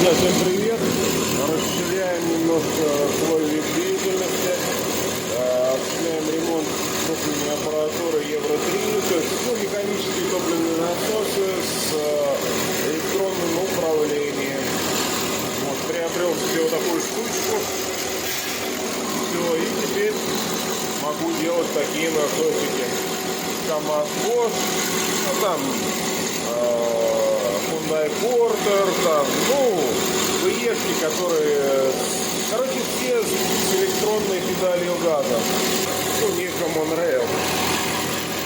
Друзья, всем привет! Расширяем немножко свой вид деятельности. Осуществляем ремонт топливной аппаратуры Евро-3, то есть механические топливные насосы с электронным управлением. Вот, приобрел себе вот такую штучку. Все, и теперь могу делать такие насосики. КамАЗ-Бош, ну там Hyundai Porter, там, ВЕшки, которые, короче, все с электронной педалью газа. Нико Монрейл.